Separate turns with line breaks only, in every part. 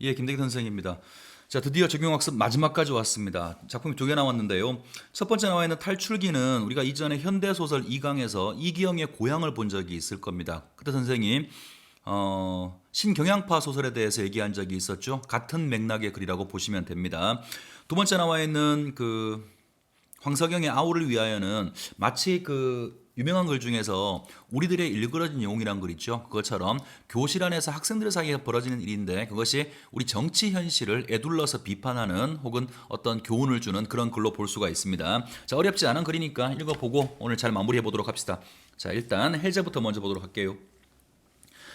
예, 김대기 선생입니다. 자, 드디어 적용학습 마지막까지 왔습니다. 작품이 두 개 나왔는데요. 첫 번째 나와 있는 탈출기는 우리가 이전에 현대소설 2강에서 이기영의 고향을 본 적이 있을 겁니다. 그때 선생님 신경향파 소설에 대해서 얘기한 적이 있었죠. 같은 맥락의 글이라고 보시면 됩니다. 두 번째 나와 있는 황석영의 아우를 위하여는 마치 유명한 글 중에서 우리들의 일그러진 영웅이란 글 있죠. 그것처럼 교실 안에서 학생들 사이에 벌어지는 일인데 그것이 우리 정치 현실을 에둘러서 비판하는 혹은 어떤 교훈을 주는 그런 글로 볼 수가 있습니다. 자, 어렵지 않은 글이니까 읽어보고 오늘 잘 마무리해 보도록 합시다. 자, 일단 해제부터 먼저 보도록 할게요.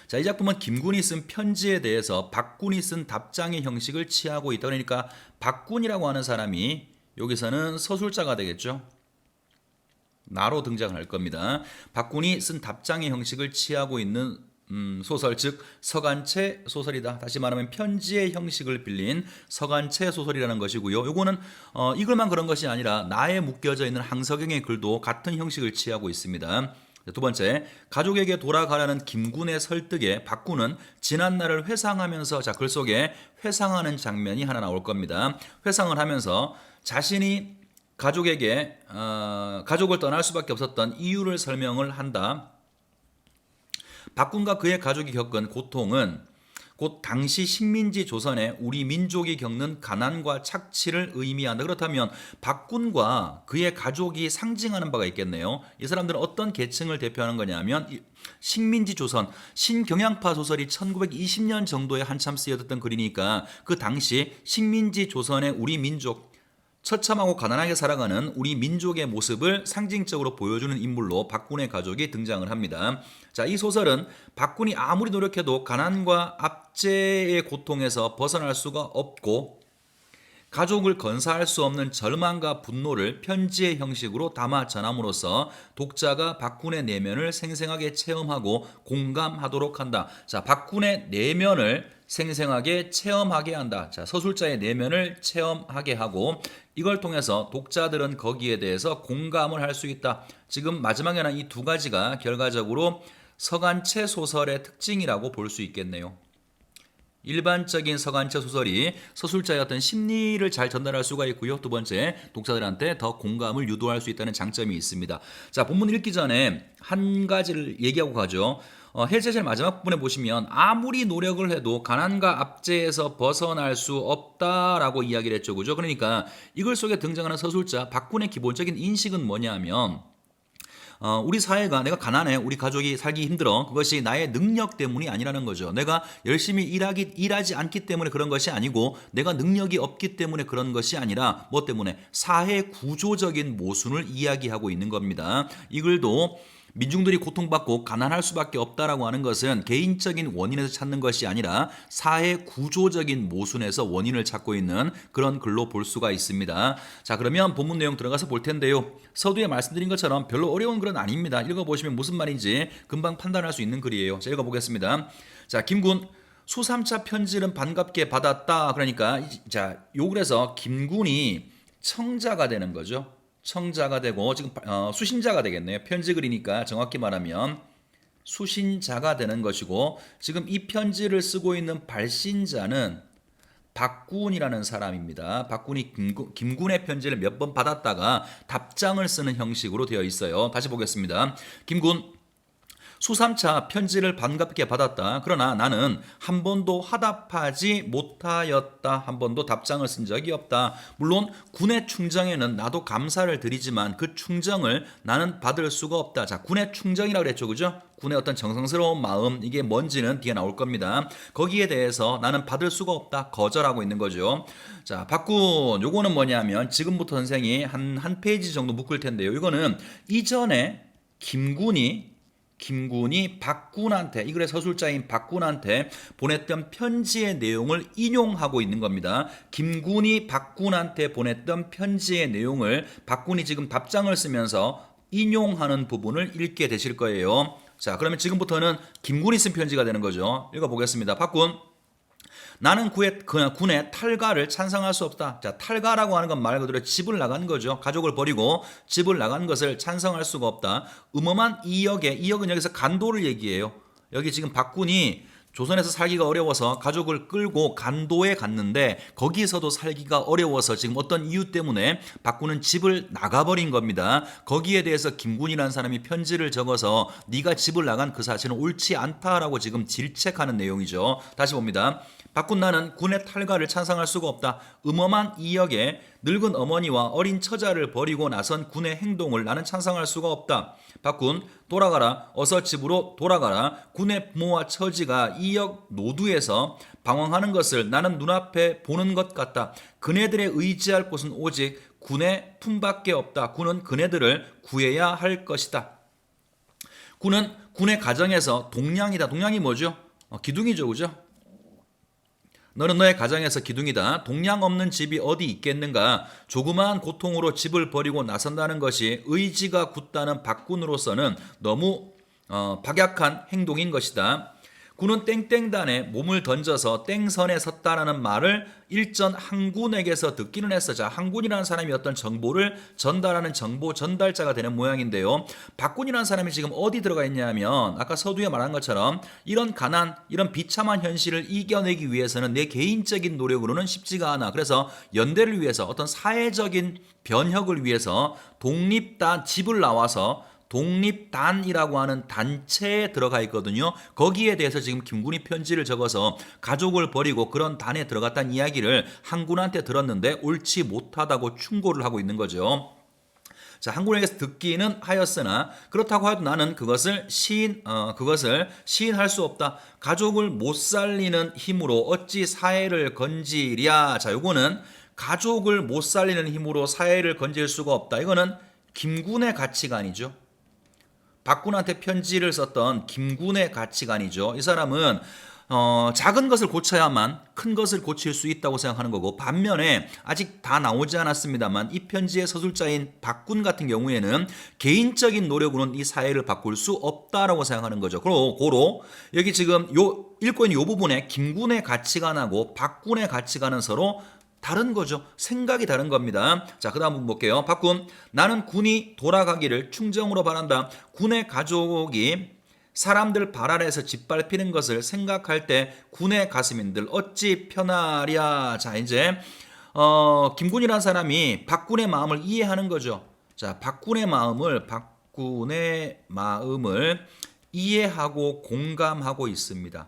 자, 이 작품은 김군이 쓴 편지에 대해서 박군이 쓴 답장의 형식을 취하고 있다. 그러니까 박군이라고 하는 사람이 여기서는 서술자가 되겠죠. 나로 등장할 겁니다. 박군이 쓴 답장의 형식을 취하고 있는 소설, 즉 서간체 소설이다. 다시 말하면 편지의 형식을 빌린 서간체 소설이라는 것이고요. 요거는 이 글만 그런 것이 아니라 나에 묶여져 있는 황석영의 글도 같은 형식을 취하고 있습니다. 두 번째, 가족에게 돌아가라는 김군의 설득에 박군은 지난날을 회상하면서, 자, 글 속에 회상하는 장면이 하나 나올 겁니다. 회상을 하면서 자신이 가족에게 가족을 떠날 수밖에 없었던 이유를 설명을 한다. 박군과 그의 가족이 겪은 고통은 곧 당시 식민지 조선의 우리 민족이 겪는 가난과 착취를 의미한다. 그렇다면 박군과 그의 가족이 상징하는 바가 있겠네요. 이 사람들은 어떤 계층을 대표하는 거냐면 식민지 조선, 신경향파 소설이 1920년 정도에 한참 쓰여졌던 글이니까 그 당시 식민지 조선의 우리 민족, 처참하고 가난하게 살아가는 우리 민족의 모습을 상징적으로 보여주는 인물로 박군의 가족이 등장을 합니다. 자, 이 소설은 박군이 아무리 노력해도 가난과 압제의 고통에서 벗어날 수가 없고 가족을 건사할 수 없는 절망과 분노를 편지의 형식으로 담아 전함으로써 독자가 박군의 내면을 생생하게 체험하고 공감하도록 한다. 자, 박군의 내면을 생생하게 체험하게 한다. 자, 서술자의 내면을 체험하게 하고 이걸 통해서 독자들은 거기에 대해서 공감을 할 수 있다. 지금 마지막에 난 이 두 가지가 결과적으로 서간체 소설의 특징이라고 볼 수 있겠네요. 일반적인 서간체 소설이 서술자의 어떤 심리를 잘 전달할 수가 있고요. 두 번째, 독자들한테 더 공감을 유도할 수 있다는 장점이 있습니다. 자, 본문 읽기 전에 한 가지를 얘기하고 가죠. 해제 제일 마지막 부분에 보시면 아무리 노력을 해도 가난과 압제에서 벗어날 수 없다라고 이야기를 했죠. 그죠? 그러니까 이글 속에 등장하는 서술자 박군의 기본적인 인식은 뭐냐면 우리 사회가 내가 가난해, 우리 가족이 살기 힘들어, 그것이 나의 능력 때문이 아니라는 거죠. 내가 열심히 일하지 않기 때문에 그런 것이 아니고 내가 능력이 없기 때문에 그런 것이 아니라 뭐 때문에 사회 구조적인 모순을 이야기하고 있는 겁니다. 이 글도 민중들이 고통받고 가난할 수밖에 없다라고 하는 것은 개인적인 원인에서 찾는 것이 아니라 사회 구조적인 모순에서 원인을 찾고 있는 그런 글로 볼 수가 있습니다. 자, 그러면 본문 내용 들어가서 볼 텐데요. 서두에 말씀드린 것처럼 별로 어려운 글은 아닙니다. 읽어보시면 무슨 말인지 금방 판단할 수 있는 글이에요. 자, 읽어보겠습니다. 자, 김군 수3차 편지는 반갑게 받았다. 그러니까 자, 요 글에서 김군이 청자가 되는 거죠. 청자가 되고 지금 수신자가 되겠네요. 편지 글이니까 정확히 말하면 수신자가 되는 것이고 지금 이 편지를 쓰고 있는 발신자는 박군이라는 사람입니다. 박군이 김군의 편지를 몇 번 받았다가 답장을 쓰는 형식으로 되어 있어요. 다시 보겠습니다. 김군 수3차 편지를 반갑게 받았다. 그러나 나는 한 번도 화답하지 못하였다. 한 번도 답장을 쓴 적이 없다. 물론 군의 충정에는 나도 감사를 드리지만 그 충정을 나는 받을 수가 없다. 자, 군의 충정이라고 그랬죠. 그죠? 군의 어떤 정성스러운 마음, 이게 뭔지는 뒤에 나올 겁니다. 거기에 대해서 나는 받을 수가 없다. 거절하고 있는 거죠. 자, 박군, 요거는 뭐냐면 지금부터 선생이 한 페이지 정도 묶을 텐데요. 이거는 이전에 김군이 박군한테, 이 글의 서술자인 박군한테 보냈던 편지의 내용을 인용하고 있는 겁니다. 김군이 박군한테 보냈던 편지의 내용을 박군이 지금 답장을 쓰면서 인용하는 부분을 읽게 되실 거예요. 자, 그러면 지금부터는 김군이 쓴 편지가 되는 거죠. 읽어보겠습니다. 박군, 나는 군의 탈가를 찬성할 수 없다. 자, 탈가라고 하는 건 말 그대로 집을 나간 거죠. 가족을 버리고 집을 나간 것을 찬성할 수가 없다. 음험한 이역은 여기서 간도를 얘기해요. 여기 지금 박군이 조선에서 살기가 어려워서 가족을 끌고 간도에 갔는데 거기서도 살기가 어려워서 지금 어떤 이유 때문에 박군은 집을 나가버린 겁니다. 거기에 대해서 김군이라는 사람이 편지를 적어서 네가 집을 나간 그 사실은 옳지 않다라고 지금 질책하는 내용이죠. 다시 봅니다. 박군 나는 군의 탈가를 찬성할 수가 없다. 음험한 이역에 늙은 어머니와 어린 처자를 버리고 나선 군의 행동을 나는 찬성할 수가 없다. 박군 돌아가라. 어서 집으로 돌아가라. 군의 부모와 처지가 이역 노두에서 방황하는 것을 나는 눈앞에 보는 것 같다. 그네들의 의지할 곳은 오직 군의 품밖에 없다. 군은 그네들을 구해야 할 것이다. 군은 군의 가정에서 동량이다. 동량이 뭐죠? 기둥이죠, 그죠? 너는 너의 가정에서 기둥이다. 동량 없는 집이 어디 있겠는가. 조그마한 고통으로 집을 버리고 나선다는 것이 의지가 굳다는 박군으로서는 너무 박약한 행동인 것이다. 군은 땡땡단에 몸을 던져서 땡선에 섰다라는 말을 일전 항군에게서 듣기는 했어. 자, 항군이라는 사람이 어떤 정보를 전달하는 정보 전달자가 되는 모양인데요. 박군이라는 사람이 지금 어디 들어가 있냐면 아까 서두에 말한 것처럼 이런 가난, 이런 비참한 현실을 이겨내기 위해서는 내 개인적인 노력으로는 쉽지가 않아. 그래서 연대를 위해서 어떤 사회적인 변혁을 위해서 독립단 집을 나와서 독립단이라고 하는 단체에 들어가 있거든요. 거기에 대해서 지금 김군이 편지를 적어서 가족을 버리고 그런 단에 들어갔다는 이야기를 항군한테 들었는데 옳지 못하다고 충고를 하고 있는 거죠. 자, 항군에게서 듣기는 하였으나 그렇다고 해도 나는 그것을 시인할 수 없다. 가족을 못 살리는 힘으로 어찌 사회를 건지랴. 자, 요거는 가족을 못 살리는 힘으로 사회를 건질 수가 없다. 이거는 김군의 가치관이죠. 박군한테 편지를 썼던 김군의 가치관이죠. 이 사람은 작은 것을 고쳐야만 큰 것을 고칠 수 있다고 생각하는 거고, 반면에 아직 다 나오지 않았습니다만 이 편지의 서술자인 박군 같은 경우에는 개인적인 노력으로는 이 사회를 바꿀 수 없다라고 생각하는 거죠. 그리고 여기 지금 읽고 있는 이 부분에 김군의 가치관하고 박군의 가치관은 서로 다른 거죠. 생각이 다른 겁니다. 자, 그 다음 부분 볼게요. 박군, 나는 군이 돌아가기를 충정으로 바란다. 군의 가족이 사람들 발 아래에서 짓밟히는 것을 생각할 때 군의 가슴인들 어찌 편하랴. 자, 이제 김군이라는 사람이 박군의 마음을 이해하는 거죠. 자, 박군의 마음을 이해하고 공감하고 있습니다.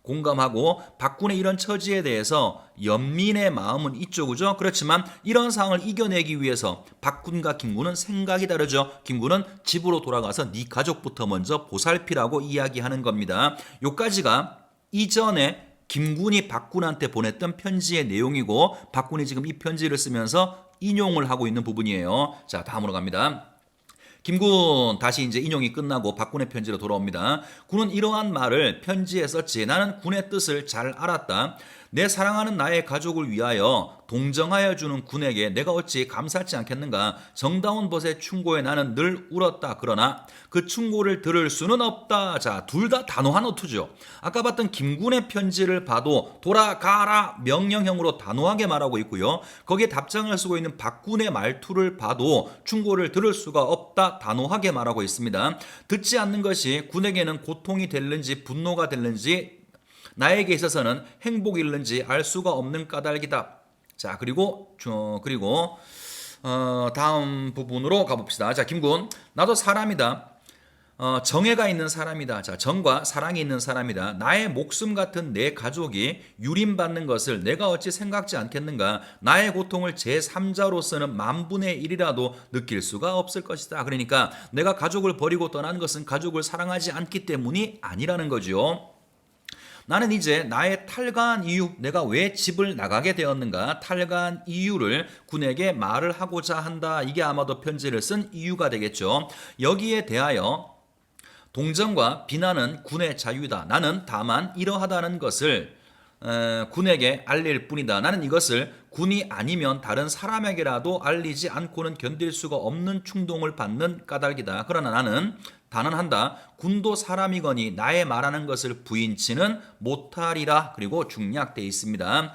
공감하고 박군의 이런 처지에 대해서 연민의 마음은 있죠, 그죠? 그렇지만 이런 상황을 이겨내기 위해서 박군과 김군은 생각이 다르죠. 김군은 집으로 돌아가서 네 가족부터 먼저 보살피라고 이야기하는 겁니다. 요까지가 이전에 김군이 박군한테 보냈던 편지의 내용이고, 박군이 지금 이 편지를 쓰면서 인용을 하고 있는 부분이에요. 자, 다음으로 갑니다. 김군 다시 이제 인용이 끝나고 박군의 편지로 돌아옵니다. 군은 이러한 말을 편지에 썼지. 나는 군의 뜻을 잘 알았다. 내 사랑하는 나의 가족을 위하여 동정하여 주는 군에게 내가 어찌 감사하지 않겠는가. 정다운 벗의 충고에 나는 늘 울었다. 그러나 그 충고를 들을 수는 없다. 자, 둘 다 단호한 어투죠. 아까 봤던 김군의 편지를 봐도 돌아가라 명령형으로 단호하게 말하고 있고요. 거기에 답장을 쓰고 있는 박군의 말투를 봐도 충고를 들을 수가 없다. 단호하게 말하고 있습니다. 듣지 않는 것이 군에게는 고통이 될는지 분노가 될는지 나에게 있어서는 행복일는지 알 수가 없는 까닭이다. 자, 그리고 다음 부분으로 가봅시다. 자, 김군, 나도 사람이다. 정애가 있는 사람이다. 자, 정과 사랑이 있는 사람이다. 나의 목숨 같은 내 가족이 유린받는 것을 내가 어찌 생각지 않겠는가. 나의 고통을 제3자로서는 만분의 1이라도 느낄 수가 없을 것이다. 그러니까 내가 가족을 버리고 떠난 것은 가족을 사랑하지 않기 때문이 아니라는 거죠. 나는 이제 나의 탈가한 이유, 내가 왜 집을 나가게 되었는가, 탈가한 이유를 군에게 말을 하고자 한다. 이게 아마도 편지를 쓴 이유가 되겠죠. 여기에 대하여 동정과 비난은 군의 자유다. 나는 다만 이러하다는 것을 군에게 알릴 뿐이다. 나는 이것을 군이 아니면 다른 사람에게라도 알리지 않고는 견딜 수가 없는 충동을 받는 까닭이다. 그러나 나는 단언한다. 군도 사람이거니 나의 말하는 것을 부인치는 못하리라. 그리고 중략되어 있습니다.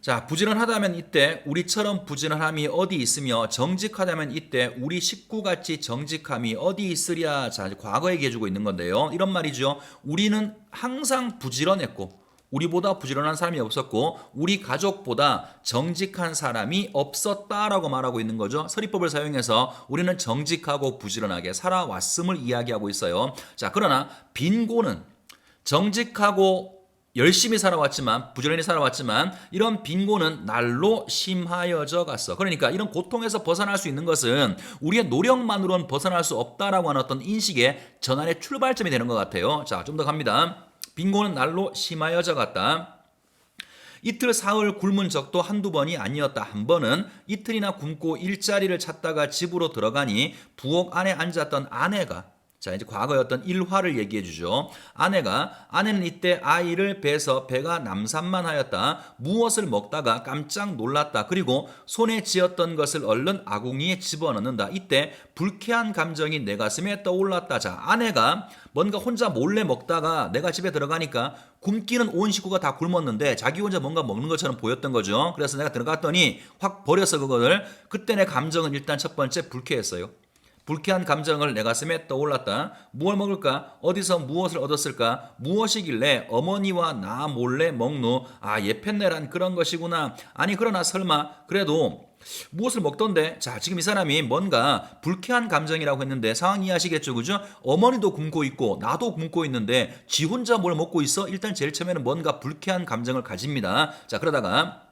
자, 부지런하다면 이때 우리처럼 부지런함이 어디 있으며 정직하다면 이때 우리 식구같이 정직함이 어디 있으랴. 자, 과거 얘기해주고 있는 건데요. 이런 말이죠. 우리는 항상 부지런했고 우리보다 부지런한 사람이 없었고 우리 가족보다 정직한 사람이 없었다라고 말하고 있는 거죠. 서리법을 사용해서 우리는 정직하고 부지런하게 살아왔음을 이야기하고 있어요. 자, 그러나 빈곤은 정직하고 열심히 살아왔지만 부지런히 살아왔지만 이런 빈곤은 날로 심하여져 갔어. 그러니까 이런 고통에서 벗어날 수 있는 것은 우리의 노력만으로는 벗어날 수 없다라고 하는 어떤 인식의 전환의 출발점이 되는 것 같아요. 자, 좀 더 갑니다. 빈곤은 날로 심하여져 갔다. 이틀 사흘 굶은 적도 한두 번이 아니었다. 한 번은 이틀이나 굶고 일자리를 찾다가 집으로 들어가니 부엌 안에 앉았던 아내가, 자, 이제 과거의 어떤 일화를 얘기해 주죠. 아내는 이때 아이를 베서 배가 남산만하였다. 무엇을 먹다가 깜짝 놀랐다. 그리고 손에 쥐었던 것을 얼른 아궁이에 집어넣는다. 이때 불쾌한 감정이 내 가슴에 떠올랐다. 자, 아내가 뭔가 혼자 몰래 먹다가 내가 집에 들어가니까 굶기는 온 식구가 다 굶었는데 자기 혼자 뭔가 먹는 것처럼 보였던 거죠. 그래서 내가 들어갔더니 확 버렸어, 그거를. 그때 내 감정은 일단 첫 번째 불쾌했어요. 불쾌한 감정을 내 가슴에 떠올랐다. 무엇을 먹을까? 어디서 무엇을 얻었을까? 무엇이길래 어머니와 나 몰래 먹노? 아, 예편내란 그런 것이구나. 아니, 그러나 설마 그래도 무엇을 먹던데? 자, 지금 이 사람이 뭔가 불쾌한 감정이라고 했는데 상황 이해하시겠죠, 그죠? 어머니도 굶고 있고 나도 굶고 있는데 지 혼자 뭘 먹고 있어? 일단 제일 처음에는 뭔가 불쾌한 감정을 가집니다. 자, 그러다가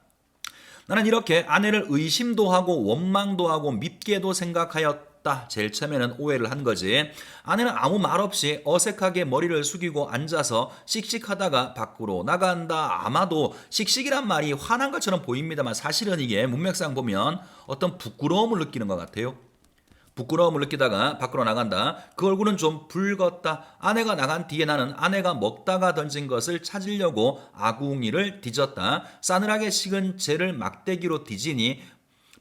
나는 이렇게 아내를 의심도 하고 원망도 하고 밉게도 생각하였다. 제일 처음에는 오해를 한 거지. 아내는 아무 말 없이 어색하게 머리를 숙이고 앉아서 씩씩하다가 밖으로 나간다. 아마도 씩씩이란 말이 화난 것처럼 보입니다만 사실은 이게 문맥상 보면 어떤 부끄러움을 느끼는 것 같아요. 부끄러움을 느끼다가 밖으로 나간다. 그 얼굴은 좀 붉었다. 아내가 나간 뒤에 나는 아내가 먹다가 던진 것을 찾으려고 아궁이를 뒤졌다. 싸늘하게 식은 재를 막대기로 뒤지니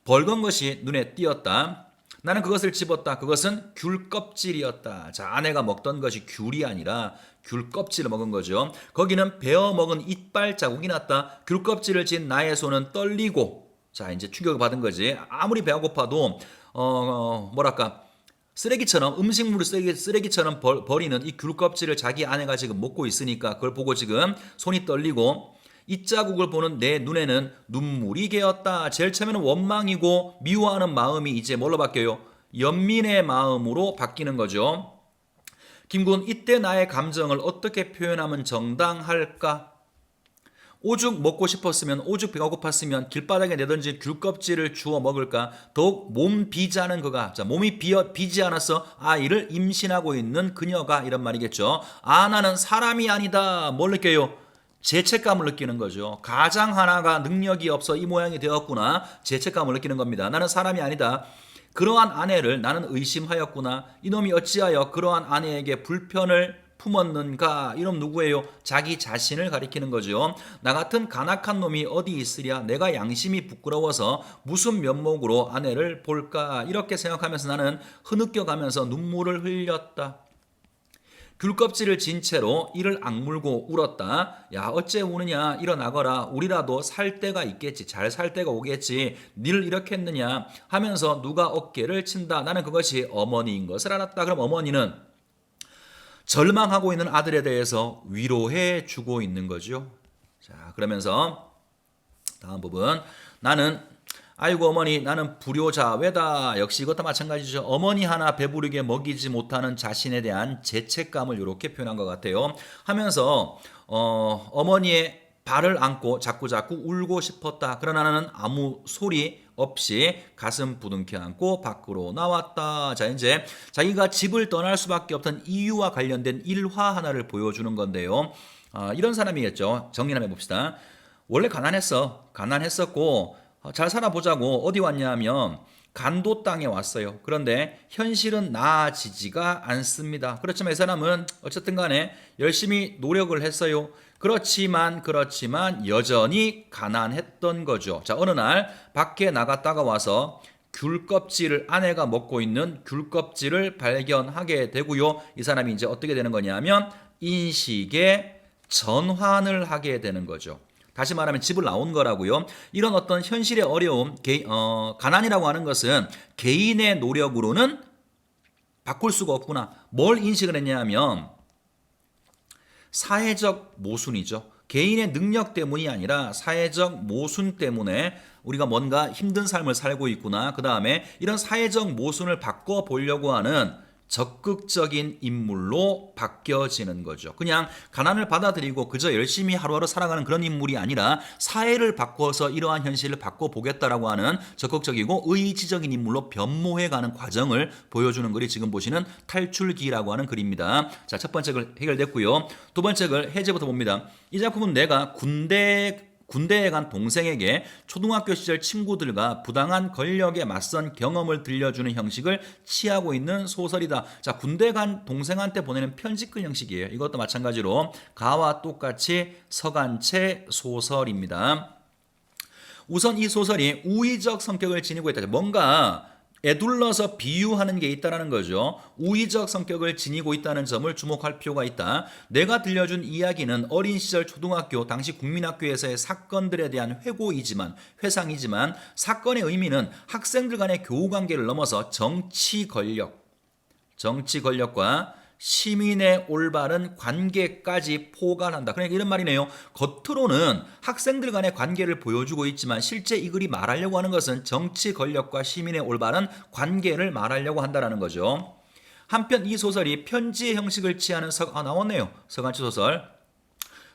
벌건 것이 눈에 띄었다. 나는 그것을 집었다. 그것은 귤 껍질이었다. 자, 아내가 먹던 것이 귤이 아니라 귤 껍질을 먹은 거죠. 거기는 베어 먹은 이빨 자국이 났다. 귤 껍질을 진 나의 손은 떨리고, 자, 이제 충격을 받은 거지. 아무리 배가 고파도 뭐랄까, 쓰레기처럼 음식물을 쓰레기처럼 버리는 이 귤 껍질을 자기 아내가 지금 먹고 있으니까 그걸 보고 지금 손이 떨리고 이 자국을 보는 내 눈에는 눈물이 개었다. 제일 처음에는 원망이고 미워하는 마음이 이제 뭘로 바뀌어요? 연민의 마음으로 바뀌는 거죠. 김군, 이때 나의 감정을 어떻게 표현하면 정당할까? 오죽 먹고 싶었으면, 오죽 배가 고팠으면 길바닥에 내던진 귤껍질을 주워 먹을까? 더욱 몸 비자는 그가, 자, 몸이 비지 않아서 아이를 임신하고 있는 그녀가, 이런 말이겠죠. 아, 나는 사람이 아니다. 뭘 느껴요? 죄책감을 느끼는 거죠. 가장 하나가 능력이 없어 이 모양이 되었구나. 죄책감을 느끼는 겁니다. 나는 사람이 아니다. 그러한 아내를 나는 의심하였구나. 이놈이 어찌하여 그러한 아내에게 불편을 품었는가? 이놈 누구예요? 자기 자신을 가리키는 거죠. 나 같은 간악한 놈이 어디 있으랴? 내가 양심이 부끄러워서 무슨 면목으로 아내를 볼까? 이렇게 생각하면서 나는 흐느껴가면서 눈물을 흘렸다. 귤껍질을 진 채로 이를 악물고 울었다. 야, 어째 우느냐? 일어나거라. 우리라도 살 때가 있겠지. 잘 살 때가 오겠지. 니를 이렇게 했느냐? 하면서 누가 어깨를 친다. 나는 그것이 어머니인 것을 알았다. 그럼 어머니는 절망하고 있는 아들에 대해서 위로해 주고 있는 거죠. 자, 그러면서 다음 부분. 나는 아이고 어머니, 나는 불효자외다. 역시 이것도 마찬가지죠. 어머니 하나 배부르게 먹이지 못하는 자신에 대한 죄책감을 이렇게 표현한 것 같아요. 하면서 어머니의 발을 안고 자꾸 울고 싶었다. 그러나 나는 아무 소리 없이 가슴 부둥켜 안고 밖으로 나왔다. 자, 이제 자기가 집을 떠날 수밖에 없던 이유와 관련된 일화 하나를 보여주는 건데요. 이런 사람이겠죠. 정리 한번 해봅시다. 원래 가난했었고 잘 살아보자고 어디 왔냐 하면 간도 땅에 왔어요. 그런데 현실은 나아지지가 않습니다. 그렇지만 이 사람은 어쨌든 간에 열심히 노력을 했어요. 그렇지만 여전히 가난했던 거죠. 자, 어느 날 밖에 나갔다가 와서 귤껍질을, 아내가 먹고 있는 귤껍질을 발견하게 되고요. 이 사람이 이제 어떻게 되는 거냐면 인식의 전환을 하게 되는 거죠. 다시 말하면 집을 나온 거라고요. 이런 어떤 현실의 어려움, 가난이라고 하는 것은 개인의 노력으로는 바꿀 수가 없구나. 뭘 인식을 했냐면 사회적 모순이죠. 개인의 능력 때문이 아니라 사회적 모순 때문에 우리가 뭔가 힘든 삶을 살고 있구나. 그 다음에 이런 사회적 모순을 바꿔보려고 하는 적극적인 인물로 바뀌어지는 거죠. 그냥 가난을 받아들이고 그저 열심히 하루하루 살아가는 그런 인물이 아니라 사회를 바꿔서 이러한 현실을 바꿔보겠다라고 하는 적극적이고 의지적인 인물로 변모해가는 과정을 보여주는 글이 지금 보시는 탈출기라고 하는 글입니다. 자, 첫 번째 글 해결됐고요. 두 번째 글 해제부터 봅니다. 이 작품은 내가 군대에 간 동생에게 초등학교 시절 친구들과 부당한 권력에 맞선 경험을 들려주는 형식을 취하고 있는 소설이다. 자, 군대 간 동생한테 보내는 편지글 형식이에요. 이것도 마찬가지로 가와 똑같이 서간체 소설입니다. 우선 이 소설이 우의적 성격을 지니고 있다. 뭔가 애둘러서 비유하는 게 있다는 거죠. 우의적 성격을 지니고 있다는 점을 주목할 필요가 있다. 내가 들려준 이야기는 어린 시절 초등학교 당시 국민학교에서의 사건들에 대한 회상이지만 사건의 의미는 학생들 간의 교우관계를 넘어서 정치 권력과 시민의 올바른 관계까지 포괄한다. 그러니까 이런 말이네요. 겉으로는 학생들 간의 관계를 보여주고 있지만 실제 이 글이 말하려고 하는 것은 정치 권력과 시민의 올바른 관계를 말하려고 한다는 거죠. 한편 이 소설이 편지의 형식을 취하는 나왔네요. 서간체 소설.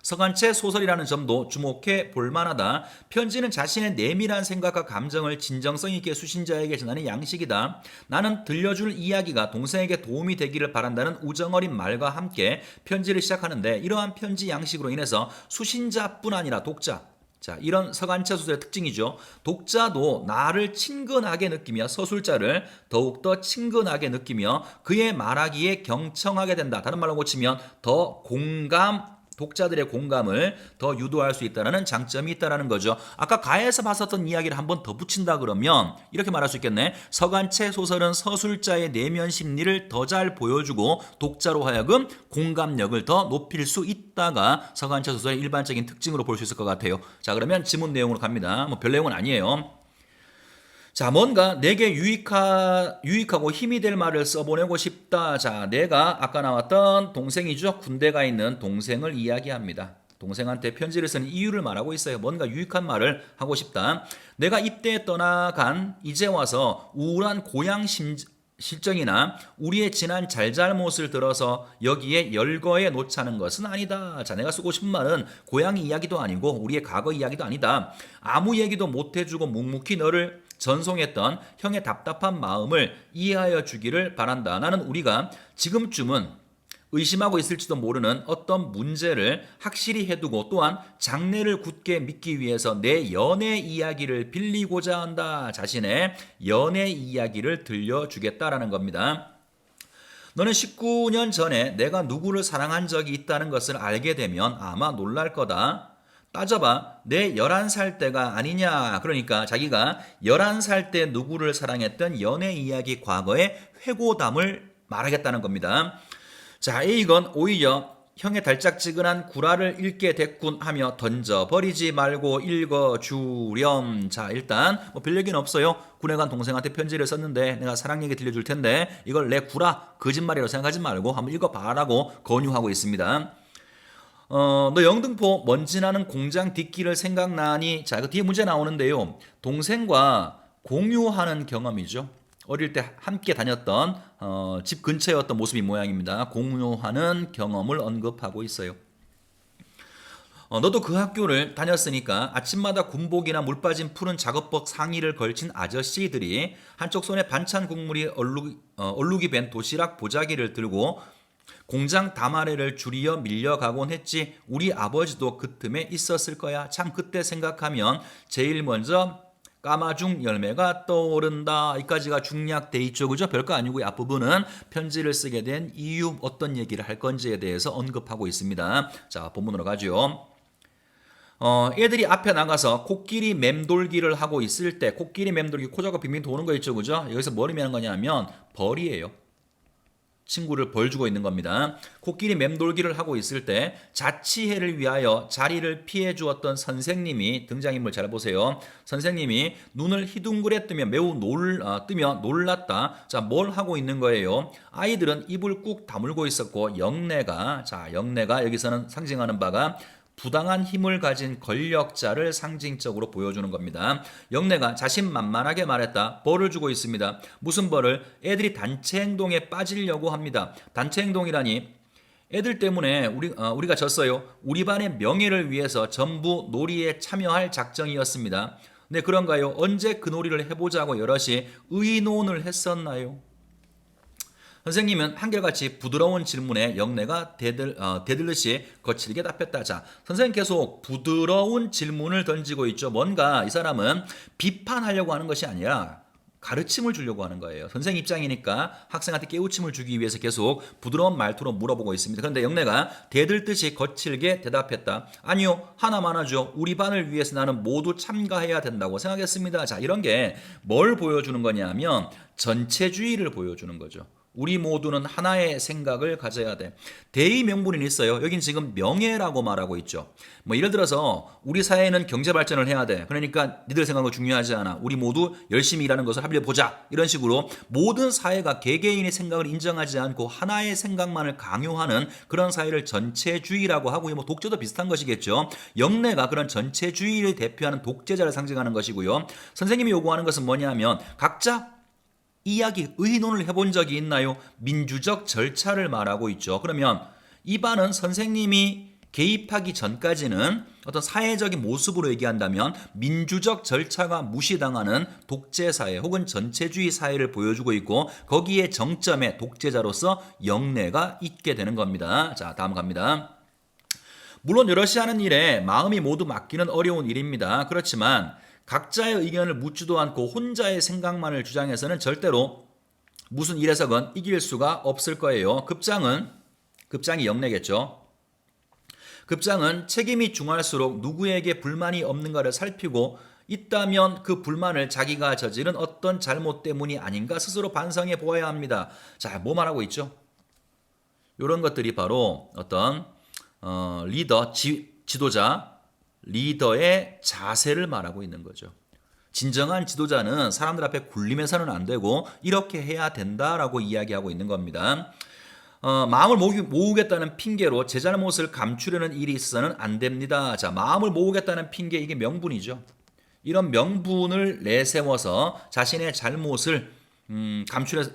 서간체 소설이라는 점도 주목해 볼 만하다. 편지는 자신의 내밀한 생각과 감정을 진정성 있게 수신자에게 전하는 양식이다. 나는 들려줄 이야기가 동생에게 도움이 되기를 바란다는 우정어린 말과 함께 편지를 시작하는데 이러한 편지 양식으로 인해서 수신자뿐 아니라 독자, 자, 이런 서간체 소설의 특징이죠. 독자도 나를 친근하게 느끼며 서술자를 더욱더 친근하게 느끼며 그의 말하기에 경청하게 된다. 다른 말로 고치면 독자들의 공감을 더 유도할 수 있다는 장점이 있다는 거죠. 아까 가에서 봤었던 이야기를 한 번 더 붙인다 그러면 이렇게 말할 수 있겠네. 서간체 소설은 서술자의 내면 심리를 더 잘 보여주고 독자로 하여금 공감력을 더 높일 수 있다가 서간체 소설의 일반적인 특징으로 볼 수 있을 것 같아요. 자, 그러면 지문 내용으로 갑니다. 별 내용은 아니에요. 자, 뭔가 내게 유익하고 힘이 될 말을 써보내고 싶다. 자, 내가 아까 나왔던 동생이죠. 군대 가 있는 동생을 이야기합니다. 동생한테 편지를 쓰는 이유를 말하고 있어요. 뭔가 유익한 말을 하고 싶다. 내가 입대에 떠나간 이제 와서 우울한 고향 실정이나 우리의 지난 잘잘못을 들어서 여기에 열거해 놓자는 것은 아니다. 자, 내가 쓰고 싶은 말은 고향 이야기도 아니고 우리의 과거 이야기도 아니다. 아무 얘기도 못해주고 묵묵히 너를 전송했던 형의 답답한 마음을 이해하여 주기를 바란다. 나는 우리가 지금쯤은 의심하고 있을지도 모르는 어떤 문제를 확실히 해두고 또한 장래를 굳게 믿기 위해서 내 연애 이야기를 빌리고자 한다. 자신의 연애 이야기를 들려주겠다라는 겁니다. 너는 19년 전에 내가 누구를 사랑한 적이 있다는 것을 알게 되면 아마 놀랄 거다. 따져봐. 내 11살 때가 아니냐. 그러니까 자기가 11살 때 누구를 사랑했던 연애 이야기 과거의 회고담을 말하겠다는 겁니다. 자, A건 오히려 형의 달짝지근한 구라를 읽게 됐군 하며 던져버리지 말고 읽어주렴. 자, 일단 별 얘기는 없어요. 군에 간 동생한테 편지를 썼는데 내가 사랑 얘기 들려줄 텐데 이걸 내 구라 거짓말이라고 생각하지 말고 한번 읽어봐라고 권유하고 있습니다. 너 영등포 먼지 나는 공장 뒷길을 생각나니? 자, 그 뒤에 문제 나오는데요. 동생과 공유하는 경험이죠. 어릴 때 함께 다녔던 집 근처였던 모습이 모양입니다. 공유하는 경험을 언급하고 있어요. 너도 그 학교를 다녔으니까 아침마다 군복이나 물 빠진 푸른 작업복 상의를 걸친 아저씨들이 한쪽 손에 반찬 국물이 얼룩이 밴 도시락 보자기를 들고 공장 담아래를 줄이어 밀려가곤 했지. 우리 아버지도 그 틈에 있었을 거야. 참 그때 생각하면 제일 먼저 까마중 열매가 떠오른다. 여기까지가 중략돼 있죠. 그죠? 별거 아니고 이 앞부분은 편지를 쓰게 된 이유, 어떤 얘기를 할 건지에 대해서 언급하고 있습니다. 자, 본문으로 가죠. 애들이 앞에 나가서 코끼리 맴돌기를 하고 있을 때 코끼리 맴돌기 코 잡고 빙빙 도는 거 있죠. 그죠? 여기서 뭘 의미하는 거냐면 벌이에요. 친구를 벌 주고 있는 겁니다. 코끼리 맴돌기를 하고 있을 때 자치해를 위하여 자리를 피해 주었던 선생님이, 등장인물 잘 보세요. 선생님이 눈을 희둥그레 뜨며 뜨며 놀랐다. 자, 뭘 하고 있는 거예요? 아이들은 입을 꾹 다물고 있었고 영내가 여기서는 상징하는 바가 부당한 힘을 가진 권력자를 상징적으로 보여주는 겁니다. 영내가 자신만만하게 말했다. 벌을 주고 있습니다. 무슨 벌을? 애들이 단체 행동에 빠지려고 합니다. 단체 행동이라니 애들 때문에 우리가 졌어요. 우리 반의 명예를 위해서 전부 놀이에 참여할 작정이었습니다. 네, 그런가요? 언제 그 놀이를 해보자고 여럿이 의논을 했었나요? 선생님은 한결같이 부드러운 질문에 영내가 대들듯이 거칠게 답했다. 자, 선생님 계속 부드러운 질문을 던지고 있죠. 뭔가 이 사람은 비판하려고 하는 것이 아니라 가르침을 주려고 하는 거예요. 선생 입장이니까 학생한테 깨우침을 주기 위해서 계속 부드러운 말투로 물어보고 있습니다. 그런데 영내가 대들듯이 거칠게 대답했다. 아니요, 하나만 하죠. 우리 반을 위해서 나는 모두 참가해야 된다고 생각했습니다. 자, 이런 게 뭘 보여주는 거냐면 전체주의를 보여주는 거죠. 우리 모두는 하나의 생각을 가져야 돼. 대의 명분이 있어요. 여긴 지금 명예라고 말하고 있죠. 뭐 예를 들어서 우리 사회는 경제 발전을 해야 돼. 그러니까 니들 생각은 중요하지 않아. 우리 모두 열심히 일하는 것을 합의해 보자. 이런 식으로 모든 사회가 개개인의 생각을 인정하지 않고 하나의 생각만을 강요하는 그런 사회를 전체주의라고 하고요. 뭐 독재도 비슷한 것이겠죠. 영내가 그런 전체주의를 대표하는 독재자를 상징하는 것이고요. 선생님이 요구하는 것은 뭐냐면 각자 의논을 해본 적이 있나요? 민주적 절차를 말하고 있죠. 그러면 이 반은 선생님이 개입하기 전까지는 어떤 사회적인 모습으로 얘기한다면 민주적 절차가 무시당하는 독재사회 혹은 전체주의 사회를 보여주고 있고 거기에 정점에 독재자로서 영내가 있게 되는 겁니다. 자, 다음 갑니다. 물론 여럿이 하는 일에 마음이 모두 맡기는 어려운 일입니다. 그렇지만 각자의 의견을 묻지도 않고 혼자의 생각만을 주장해서는 절대로 무슨 일에서건 이길 수가 없을 거예요. 급장이 영내겠죠. 급장은 책임이 중할수록 누구에게 불만이 없는가를 살피고 있다면 그 불만을 자기가 저지른 어떤 잘못 때문이 아닌가 스스로 반성해 보아야 합니다. 자, 뭐 말하고 있죠? 이런 것들이 바로 어떤 지도자, 리더의 자세를 말하고 있는 거죠. 진정한 지도자는 사람들 앞에 굴림해서는 안 되고 이렇게 해야 된다라고 이야기하고 있는 겁니다. 마음을 모으겠다는 핑계로 제 잘못을 감추려는 일이 있어서는 안 됩니다. 자, 마음을 모으겠다는 핑계, 이게 명분이죠. 이런 명분을 내세워서 자신의 잘못을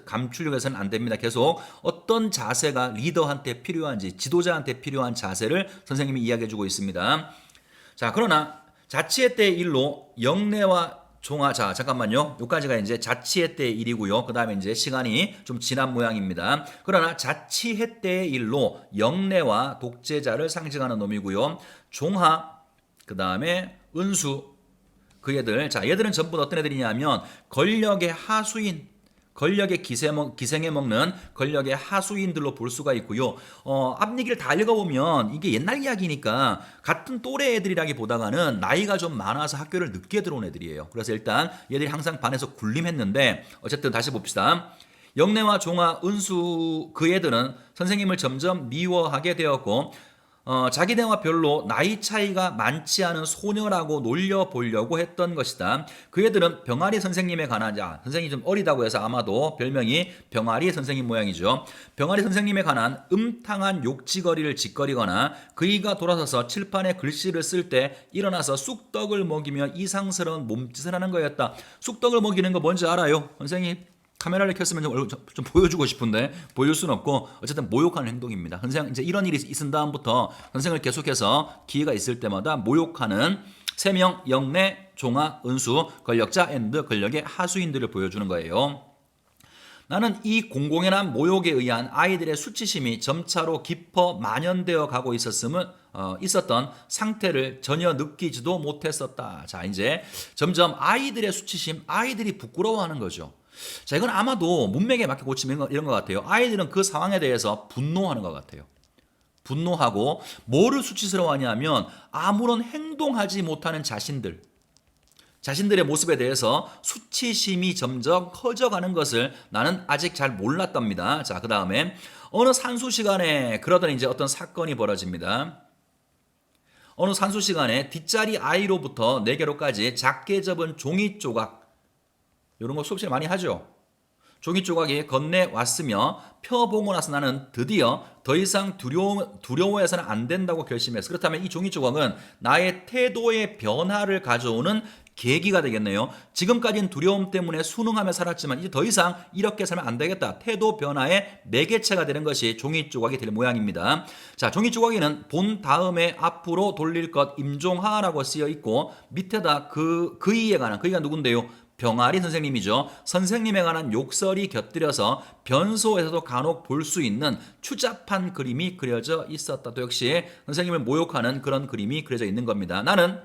감추려고 해서는 안 됩니다. 계속 어떤 자세가 리더한테 필요한지, 지도자한테 필요한 자세를 선생님이 이야기해 주고 있습니다. 자, 그러나 자치의 때의 일로 영내와 종아, 자, 잠깐만요. 여기까지가 이제 자치의 때의 일이고요. 그 다음에 이제 시간이 좀 지난 모양입니다. 그러나 자치의 때의 일로 영내와 독재자를 상징하는 놈이고요. 종하, 그 다음에 은수, 그 얘들. 자, 얘들은 전부 어떤 애들이냐면 권력의 하수인, 권력의 기생해 먹는 권력의 하수인들로 볼 수가 있고요. 앞 얘기를 다 읽어보면 이게 옛날 이야기니까 같은 또래 애들이라기보다는 나이가 좀 많아서 학교를 늦게 들어온 애들이에요. 그래서 일단 얘들이 항상 반에서 굴림했는데 어쨌든 다시 봅시다. 영내와 종아, 은수 그 애들은 선생님을 점점 미워하게 되었고 자기네와 별로 나이 차이가 많지 않은 소녀라고 놀려보려고 했던 것이다. 그 애들은 병아리 선생님에 관한, 선생님이 좀 어리다고 해서 아마도 별명이 병아리 선생님 모양이죠. 병아리 선생님에 관한 음탕한 욕지거리를 짓거리거나 그이가 돌아서서 칠판에 글씨를 쓸 때 일어나서 쑥떡을 먹이며 이상스러운 몸짓을 하는 거였다. 쑥떡을 먹이는 거 뭔지 알아요? 선생님? 카메라를 켰으면 좀 보여주고 싶은데 보여줄 수는 없고 어쨌든 모욕하는 행동입니다. 선생 이제 이런 일이 있은 다음부터 선생을 계속해서 기회가 있을 때마다 모욕하는 세명 영내, 종아, 은수, 권력자 앤드 권력의 하수인들을 보여주는 거예요. 나는 이 공공연한 모욕에 의한 아이들의 수치심이 점차로 깊어 만연되어 가고 있었던 상태를 전혀 느끼지도 못했었다. 자, 이제 점점 아이들의 수치심, 아이들이 부끄러워하는 거죠. 자, 이건 아마도 문맥에 맞게 고치면 이런 것 같아요. 아이들은 그 상황에 대해서 분노하는 것 같아요. 분노하고 뭐를 수치스러워하냐면 아무런 행동하지 못하는 자신들 자신들의 모습에 대해서 수치심이 점점 커져가는 것을 나는 아직 잘 몰랐답니다. 자, 그 다음에 어느 산수 시간에 그러던 이제 어떤 사건이 벌어집니다. 어느 산수 시간에 뒷자리 아이로부터 4개로까지 작게 접은 종이 조각, 이런 거 수업 시간에 많이 하죠. 종이 조각이 건네왔으며 펴보고 나서 나는 드디어 더 이상 두려워해서는 안 된다고 결심했어. 그렇다면 이 종이 조각은 나의 태도의 변화를 가져오는 계기가 되겠네요. 지금까지는 두려움 때문에 순응하며 살았지만 이제 더 이상 이렇게 살면 안 되겠다. 태도 변화의 매개체가 되는 것이 종이 조각이 될 모양입니다. 자, 종이 조각에는 본 다음에 앞으로 돌릴 것 임종하라고 쓰여 있고 밑에다 그이가 누군데요? 병아리 선생님이죠. 선생님에 관한 욕설이 곁들여서 변소에서도 간혹 볼 수 있는 추잡한 그림이 그려져 있었다. 또 역시 선생님을 모욕하는 그런 그림이 그려져 있는 겁니다. 나는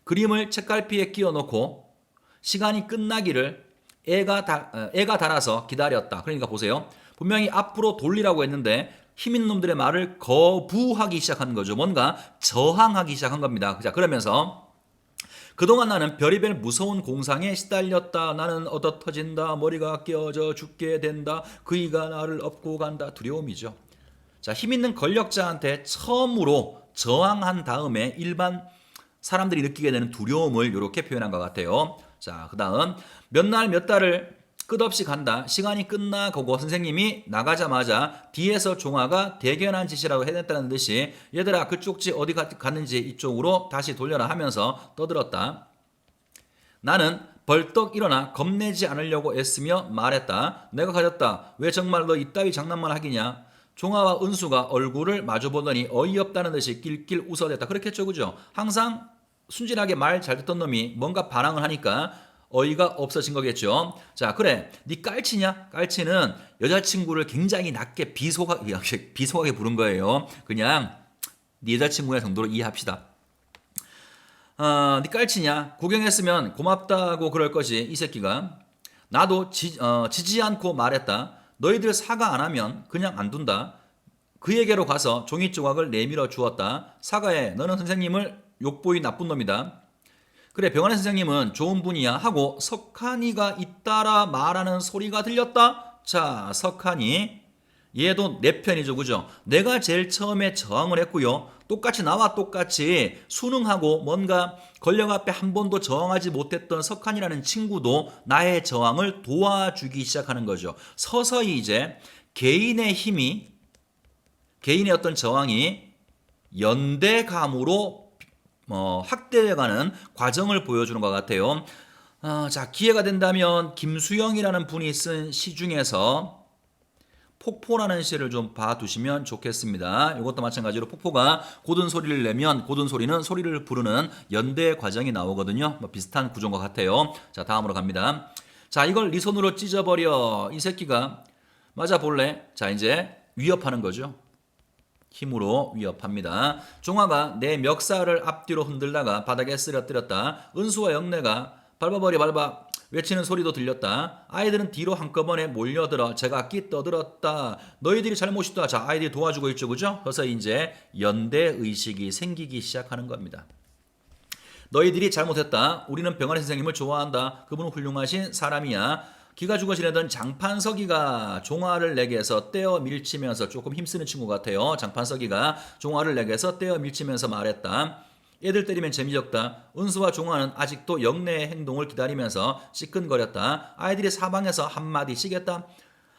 그림을 책갈피에 끼워놓고 시간이 끝나기를 애가 달아서 기다렸다. 그러니까 보세요. 분명히 앞으로 돌리라고 했는데 힘있는 놈들의 말을 거부하기 시작한 거죠. 뭔가 저항하기 시작한 겁니다. 자, 그러면서 그동안 나는 별의별 무서운 공상에 시달렸다. 나는 얻어터진다. 머리가 깨어져 죽게 된다. 그이가 나를 업고 간다. 두려움이죠. 자, 힘있는 권력자한테 처음으로 저항한 다음에 일반 사람들이 느끼게 되는 두려움을 이렇게 표현한 것 같아요. 자, 그 다음 몇 날 몇 달을 끝없이 간다. 시간이 끝나고 선생님이 나가자마자 뒤에서 종아가 대견한 짓이라고 해냈다는 듯이 얘들아 그 쪽지 어디 갔는지 이쪽으로 다시 돌려라 하면서 떠들었다. 나는 벌떡 일어나 겁내지 않으려고 애쓰며 말했다. 내가 가졌다. 왜 정말 너 이따위 장난만 하기냐. 종아와 은수가 얼굴을 마주보더니 어이없다는 듯이 낄낄 웃어댔다. 그렇겠죠, 그죠? 항상 순진하게 말 잘 듣던 놈이 뭔가 반항을 하니까 어이가 없어진 거겠죠. 자, 그래. 네 깔치냐? 깔치는 여자친구를 굉장히 낮게 비속하게 부른 거예요. 그냥 네 여자친구의 정도로 이해합시다. 네 깔치냐? 구경했으면 고맙다고 그럴 것이 이 새끼가. 나도 지지 않고 말했다. 너희들 사과 안 하면 그냥 안 둔다. 그에게로 가서 종이 조각을 내밀어 주었다. 사과해. 너는 선생님을 욕보이 나쁜 놈이다. 그래, 병원의 선생님은 좋은 분이야 하고 석한이가 잇따라 말하는 소리가 들렸다. 자, 석한이 얘도 내 편이죠, 그죠? 내가 제일 처음에 저항을 했고요. 나와 똑같이 순응하고 뭔가 권력 앞에 한 번도 저항하지 못했던 석한이라는 친구도 나의 저항을 도와주기 시작하는 거죠. 서서히 이제 개인의 어떤 저항이 연대감으로 확대해가는 과정을 보여주는 것 같아요. 자, 기회가 된다면 김수영이라는 분이 쓴 시 중에서 폭포라는 시를 좀 봐두시면 좋겠습니다. 이것도 마찬가지로 폭포가 고든 소리를 내면 고든 소리는 소리를 부르는 연대 과정이 나오거든요. 비슷한 구조인 것 같아요. 자, 다음으로 갑니다. 자, 이걸 네 손으로 찢어버려. 이 새끼가 맞아 볼래? 자, 이제 위협하는 거죠. 힘으로 위협합니다. 종아가 내 멱살을 앞뒤로 흔들다가 바닥에 쓰러뜨렸다. 은수와 영내가 밟아 외치는 소리도 들렸다. 아이들은 뒤로 한꺼번에 몰려들어 제각기 떠들었다. 너희들이 잘못이다. 자, 아이들이 도와주고 있죠, 그죠? 그래서 이제 연대의식이 생기기 시작하는 겁니다. 너희들이 잘못했다. 우리는 병아리 선생님을 좋아한다. 그분은 훌륭하신 사람이야. 기가 죽어 지내던 장판서기가 종아를 내게서 떼어 밀치면서 조금 힘쓰는 친구 같아요. 장판서기가 종아를 내게서 떼어 밀치면서 말했다. 애들 때리면 재미없다. 은수와 종아는 아직도 영내의 행동을 기다리면서 시큰거렸다. 아이들이 사방에서 한마디씩 했다.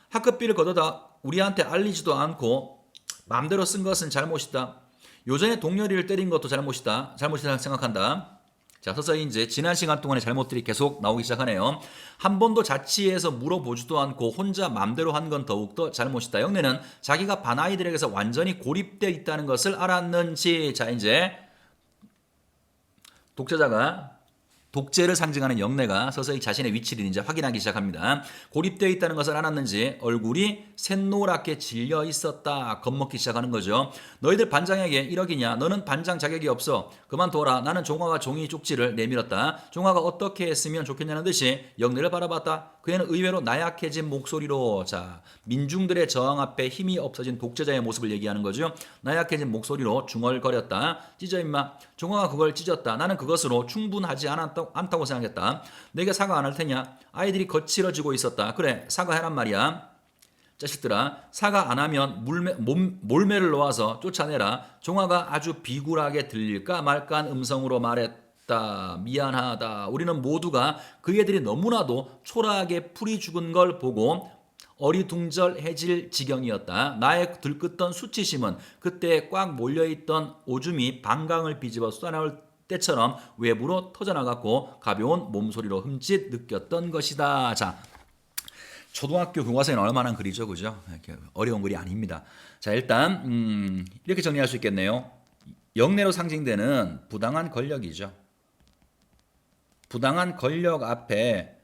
학급비를 걷어다 우리한테 알리지도 않고 마음대로 쓴 것은 잘못이다. 요전에 동료리를 때린 것도 잘못이다 생각한다. 자, 서서히 이제 지난 시간 동안의 잘못들이 계속 나오기 시작하네요. 한 번도 자치해서 물어보지도 않고 혼자 맘대로 한 건 더욱더 잘못이다. 영내는 자기가 반아이들에게서 완전히 고립되어 있다는 것을 알았는지. 자, 이제 독재를 상징하는 영내가 서서히 자신의 위치를 이제 확인하기 시작합니다. 고립되어 있다는 것을 알았는지 얼굴이 샛노랗게 질려 있었다. 겁먹기 시작하는 거죠. 너희들 반장에게 1억이냐? 너는 반장 자격이 없어. 그만둬라. 나는 종아와 종이 쪽지를 내밀었다. 종아가 어떻게 했으면 좋겠냐는 듯이 영내를 바라봤다. 그애는 의외로 나약해진 목소리로 자 민중들의 저항 앞에 힘이 없어진 독재자의 모습을 얘기하는 거죠. 나약해진 목소리로 중얼거렸다. 찢어 임마. 종아가 그걸 찢었다. 나는 그것으로 충분하지 않다고 생각했다. 내게 사과 안 할 테냐? 아이들이 거칠어지고 있었다. 그래 사과해란 말이야. 자식들아 사과 안 하면 몰매를 놓아서 쫓아내라. 종아가 아주 비굴하게 들릴까 말까한 음성으로 말했다. 미안하다. 우리는 모두가 그 애들이 너무나도 초라하게 풀이 죽은 걸 보고 어리둥절해질 지경이었다. 나의 들끓던 수치심은 그때 꽉 몰려있던 오줌이 방광을 비집어 쏟아나올 때처럼 외부로 터져나갔고 가벼운 몸소리로 흠칫 느꼈던 것이다. 자, 초등학교 교과서에 나올 만한 글이죠, 그죠? 어려운 글이 아닙니다. 자, 일단 이렇게 정리할 수 있겠네요. 영내로 상징되는 부당한 권력이죠. 부당한 권력 앞에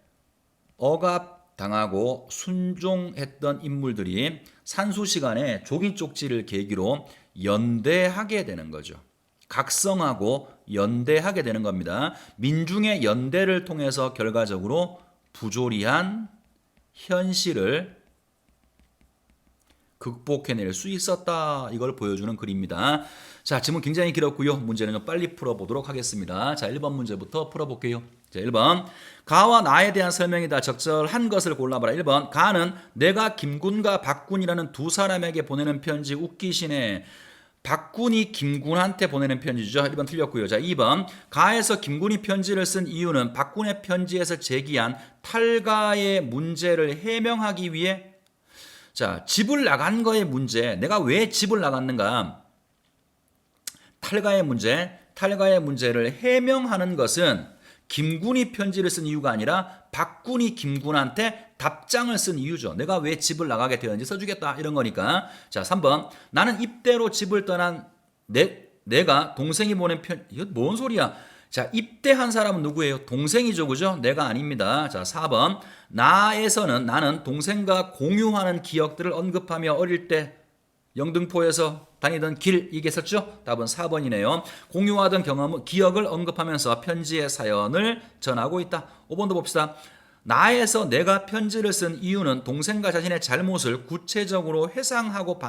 억압당하고 순종했던 인물들이 산수시간에 조기 쪽지를 계기로 연대하게 되는 거죠. 각성하고 연대하게 되는 겁니다. 민중의 연대를 통해서 결과적으로 부조리한 현실을 극복해낼 수 있었다. 이걸 보여주는 글입니다. 자, 지문 굉장히 길었고요. 문제는 좀 빨리 풀어보도록 하겠습니다. 자, 1번 문제부터 풀어볼게요. 자, 1번. 가와 나에 대한 설명이다. 적절한 것을 골라봐라. 1번. 가는 내가 김군과 박군이라는 두 사람에게 보내는 편지 웃기시네. 박군이 김군한테 보내는 편지죠. 1번 틀렸고요. 자, 2번. 가에서 김군이 편지를 쓴 이유는 박군의 편지에서 제기한 탈가의 문제를 해명하기 위해 자, 집을 나간 거의 문제. 내가 왜 집을 나갔는가? 탈가의 문제를 해명하는 것은 김군이 편지를 쓴 이유가 아니라 박군이 김군한테 답장을 쓴 이유죠. 내가 왜 집을 나가게 되었는지 써주겠다 이런 거니까. 자, 3번. 나는 입대로 집을 떠난 내가 동생이 보낸 이거 뭔 소리야? 자, 입대한 사람은 누구예요? 동생이죠, 그죠? 내가 아닙니다. 자, 4번. 나는 동생과 공유하는 기억들을 언급하며 어릴 때 영등포에서 다니던 길 얘기했었죠? 답은 4번이네요. 공유하던 기억을 언급하면서 편지의 사연을 전하고 있다. 5번도 봅시다. 나에서 내가 편지를 쓴 이유는 동생과 자신의 잘못을 구체적으로 회상하고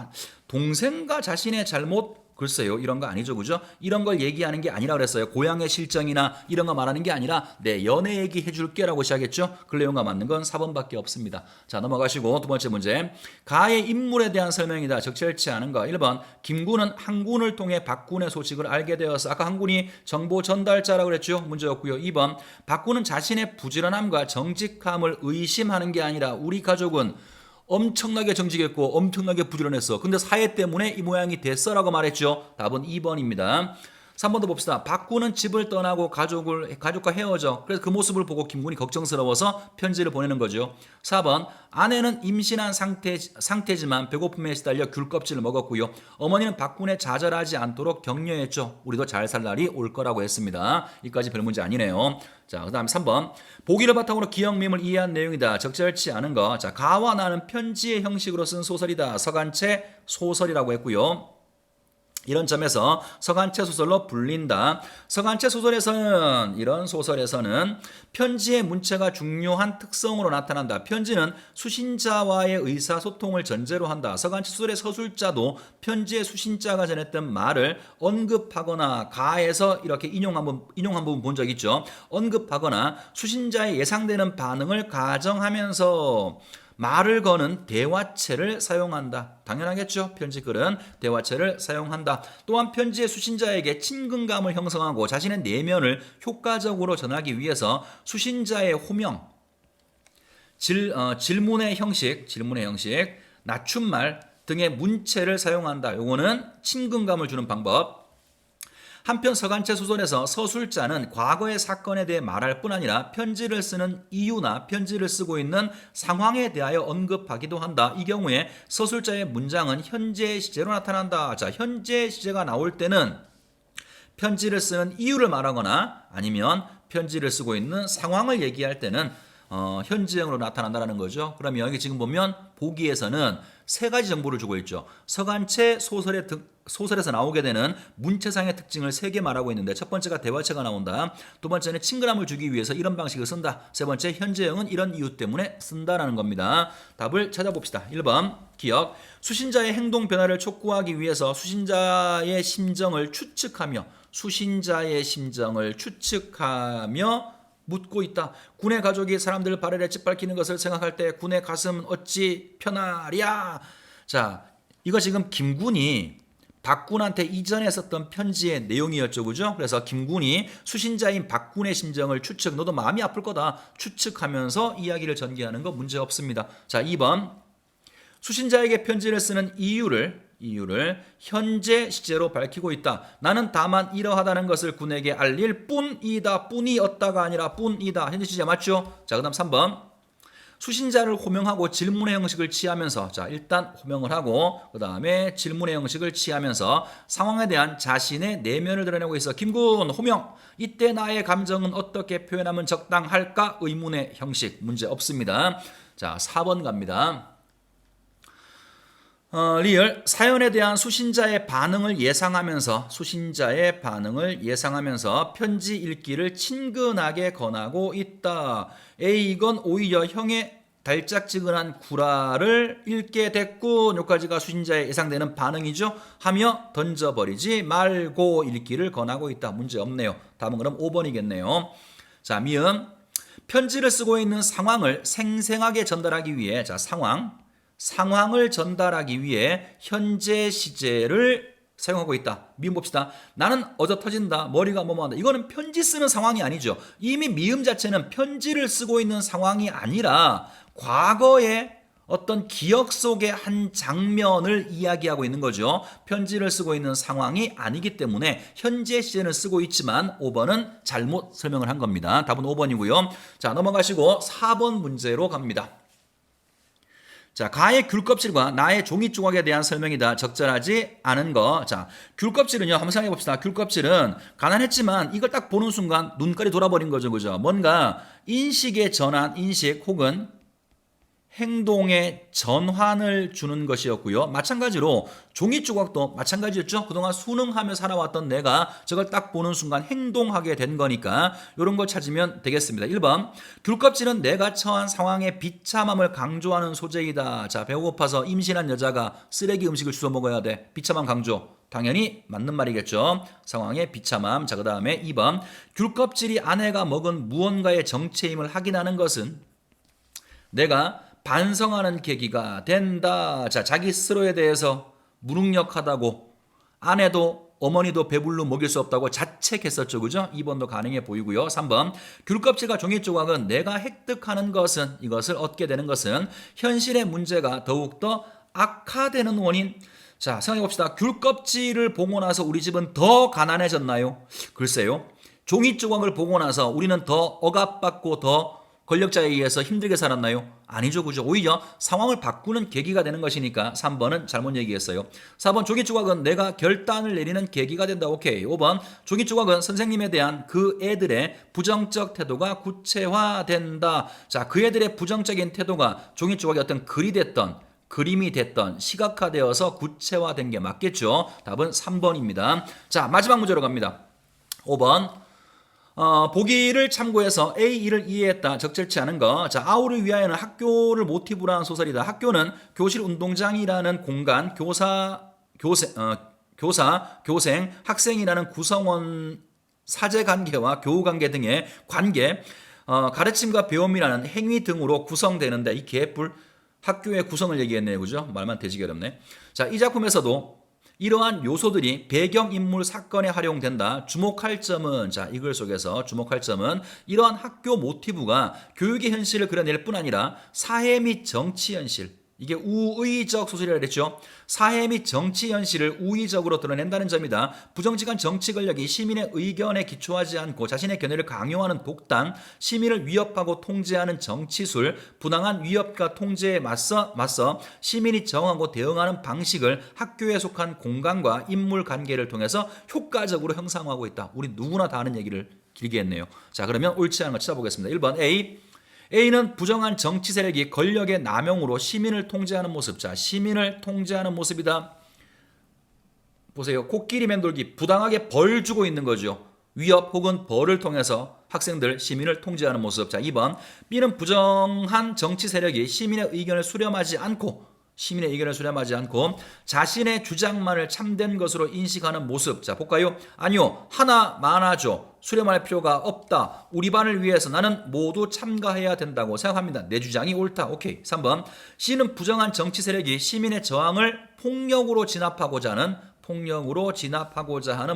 동생과 자신의 잘못 글쎄요, 이런 거 아니죠, 그죠? 이런 걸 얘기하는 게 아니라 그랬어요. 고향의 실정이나 이런 거 말하는 게 아니라 내 연애 얘기 해줄게라고 시작했죠. 그 내용과 맞는 건 4번밖에 없습니다. 자, 넘어가시고 두 번째 문제. 가의 인물에 대한 설명이다. 적절치 않은 거. 1번. 김군은 항군을 통해 박군의 소식을 알게 되어서 아까 항군이 정보 전달자라고 그랬죠. 문제였고요. 2번. 박군은 자신의 부지런함과 정직함을 의심하는 게 아니라 우리 가족은 엄청나게 정직했고 엄청나게 부지런했어. 근데 사회 때문에 이 모양이 됐어라고 말했죠. 답은 2번입니다. 3번도 봅시다. 박군은 집을 떠나고 가족과 헤어져. 그래서 그 모습을 보고 김군이 걱정스러워서 편지를 보내는 거죠. 4번. 아내는 임신한 상태지만 배고픔에 시달려 귤껍질을 먹었고요. 어머니는 박군에 좌절하지 않도록 격려했죠. 우리도 잘 살 날이 올 거라고 했습니다. 이까지 별 문제 아니네요. 자, 그 다음 3번. 보기를 바탕으로 기억밈을 이해한 내용이다. 적절치 않은 거. 자, 가와 나는 편지의 형식으로 쓴 소설이다. 서간체 소설이라고 했고요. 이런 점에서 서간체 소설로 불린다. 서간체 소설에서는 이런 소설에서는 편지의 문체가 중요한 특성으로 나타난다. 편지는 수신자와의 의사소통을 전제로 한다. 서간체 소설의 서술자도 편지의 수신자가 전했던 말을 언급하거나 가에서 이렇게 인용한 부분 본 적 있죠. 언급하거나 수신자의 예상되는 반응을 가정하면서 말을 거는 대화체를 사용한다. 당연하겠죠. 편지글은 대화체를 사용한다. 또한 편지의 수신자에게 친근감을 형성하고 자신의 내면을 효과적으로 전하기 위해서 수신자의 호명, 질문의 형식, 낮춤말 등의 문체를 사용한다. 요거는 친근감을 주는 방법. 한편 서간체 소설에서 서술자는 과거의 사건에 대해 말할 뿐 아니라 편지를 쓰는 이유나 편지를 쓰고 있는 상황에 대하여 언급하기도 한다. 이 경우에 서술자의 문장은 현재 시제로 나타난다. 자, 현재 시제가 나올 때는 편지를 쓰는 이유를 말하거나 아니면 편지를 쓰고 있는 상황을 얘기할 때는 현재형으로 나타난다는 거죠. 그러면 여기 지금 보면 보기에서는 세 가지 정보를 주고 있죠. 서간체 소설에서 나오게 되는 문체상의 특징을 세 개 말하고 있는데 첫 번째가 대화체가 나온다. 두 번째는 친근함을 주기 위해서 이런 방식을 쓴다. 세 번째 현재형은 이런 이유 때문에 쓴다라는 겁니다. 답을 찾아봅시다. 1번 기억. 수신자의 행동 변화를 촉구하기 위해서 수신자의 심정을 추측하며 묻고 있다. 군의 가족이 사람들 발을에 짓밟히는 것을 생각할 때 군의 가슴은 어찌 편하랴. 자, 이거 지금 김군이 박군한테 이전에 썼던 편지의 내용이었죠. 그죠? 그래서 김군이 수신자인 박군의 심정을 너도 마음이 아플 거다. 추측하면서 이야기를 전개하는 거 문제 없습니다. 자, 2번. 수신자에게 편지를 쓰는 이유를 현재 시제로 밝히고 있다. 나는 다만 이러하다는 것을 군에게 알릴 뿐이다. 뿐이었다가 아니라 뿐이다. 현재 시제 맞죠? 자, 그다음 3번. 수신자를 호명하고 질문의 형식을 취하면서 일단 호명을 하고 그다음에 질문의 형식을 취하면서 상황에 대한 자신의 내면을 드러내고 있어. 김군 호명. 이때 나의 감정은 어떻게 표현하면 적당할까? 의문의 형식. 문제 없습니다. 자, 4번 갑니다. 리얼 사연에 대한 수신자의 반응을 예상하면서 편지 읽기를 친근하게 권하고 있다. A 이건 오히려 형의 달짝지근한 구라를 읽게 됐군. 여기까지가 수신자의 예상되는 반응이죠. 하며 던져버리지 말고 읽기를 권하고 있다. 문제 없네요. 답은 그럼 5번이겠네요. 자, 미음 편지를 쓰고 있는 상황을 생생하게 전달하기 위해 상황을 전달하기 위해 현재 시제를 사용하고 있다. 미음 봅시다. 나는 어저 터진다. 머리가 뭐뭐한다. 이거는 편지 쓰는 상황이 아니죠. 이미 미음 자체는 편지를 쓰고 있는 상황이 아니라 과거의 어떤 기억 속의 한 장면을 이야기하고 있는 거죠. 편지를 쓰고 있는 상황이 아니기 때문에 현재 시제는 쓰고 있지만 5번은 잘못 설명을 한 겁니다. 답은 5번이고요. 자, 넘어가시고 4번 문제로 갑니다. 자, 가의 귤껍질과 나의 종이 조각에 대한 설명이다. 적절하지 않은 거. 자, 귤껍질은요. 한번 생각해 봅시다. 귤껍질은 가난했지만 이걸 딱 보는 순간 눈깔이 돌아버린 거죠. 그죠? 뭔가 인식의 전환, 혹은 행동의 전환을 주는 것이었고요. 마찬가지로 종이 조각도 마찬가지였죠. 그동안 순응하며 살아왔던 내가 저걸 딱 보는 순간 행동하게 된 거니까 이런 걸 찾으면 되겠습니다. 1번 귤껍질은 내가 처한 상황의 비참함을 강조하는 소재이다. 자, 배고파서 임신한 여자가 쓰레기 음식을 주워 먹어야 돼. 비참함 강조. 당연히 맞는 말이겠죠. 상황의 비참함. 자, 그 다음에 2번 귤껍질이 아내가 먹은 무언가의 정체임을 확인하는 것은 내가 반성하는 계기가 된다. 자, 자기 스스로에 대해서 무능력하다고 아내도 어머니도 배불러 먹일 수 없다고 자책했었죠. 그죠? 2번도 가능해 보이고요. 3번 귤껍질과 종이 조각은 내가 획득하는 것은 이것을 얻게 되는 것은 현실의 문제가 더욱더 악화되는 원인. 자, 생각해 봅시다. 귤껍질을 보고 나서 우리 집은 더 가난해졌나요? 글쎄요. 종이 조각을 보고 나서 우리는 더 억압받고 더 권력자에 의해서 힘들게 살았나요? 아니죠. 그죠? 오히려 상황을 바꾸는 계기가 되는 것이니까 3번은 잘못 얘기했어요. 4번 종이 조각은 내가 결단을 내리는 계기가 된다. 오케이. 5번 종이 조각은 선생님에 대한 그 애들의 부정적 태도가 구체화된다. 자, 그 애들의 부정적인 태도가 종이 조각이 어떤 글이 됐던 그림이 됐던 시각화되어서 구체화된 게 맞겠죠. 답은 3번입니다. 자, 마지막 문제로 갑니다. 5번 보기를 참고해서 A1을 이해했다. 적절치 않은 거. 자, 아우를 위하여는 학교를 모티브로 한 소설이다. 학교는 교실 운동장이라는 공간, 교생, 학생이라는 구성원 사제관계와 교우관계 등의 관계, 가르침과 배움이라는 행위 등으로 구성되는데 이 개뿔 학교의 구성을 얘기했네요. 그죠? 말만 되지게 어렵네. 자, 이 작품에서도 이러한 요소들이 배경인물 사건에 활용된다. 주목할 점은 이 글 속에서 주목할 점은 이러한 학교 모티브가 교육의 현실을 그려낼 뿐 아니라 사회 및 정치 현실, 이게 우의적 소설이라고 그랬죠. 사회 및 정치 현실을 우의적으로 드러낸다는 점이다. 부정직한 정치 권력이 시민의 의견에 기초하지 않고 자신의 견해를 강요하는 독단, 시민을 위협하고 통제하는 정치술, 부당한 위협과 통제에 맞서 시민이 정하고 대응하는 방식을 학교에 속한 공간과 인물 관계를 통해서 효과적으로 형상화하고 있다. 우리 누구나 다 아는 얘기를 길게 했네요. 자, 그러면 옳지 않은 거 찾아보겠습니다. 1번 A. A는 부정한 정치 세력이 권력의 남용으로 시민을 통제하는 모습. 자, 시민을 통제하는 모습이다. 보세요. 코끼리 맴돌기, 부당하게 벌 주고 있는 거죠. 위협 혹은 벌을 통해서 학생들, 시민을 통제하는 모습. 자, 2번. B는 부정한 정치 세력이 시민의 의견을 수렴하지 않고 자신의 주장만을 참된 것으로 인식하는 모습. 자, 볼까요? 아니요. 하나 많아져. 수렴할 필요가 없다. 우리 반을 위해서 나는 모두 참가해야 된다고 생각합니다. 내 주장이 옳다. 오케이. 3번. C는 부정한 정치 세력이 시민의 저항을 폭력으로 진압하고자 하는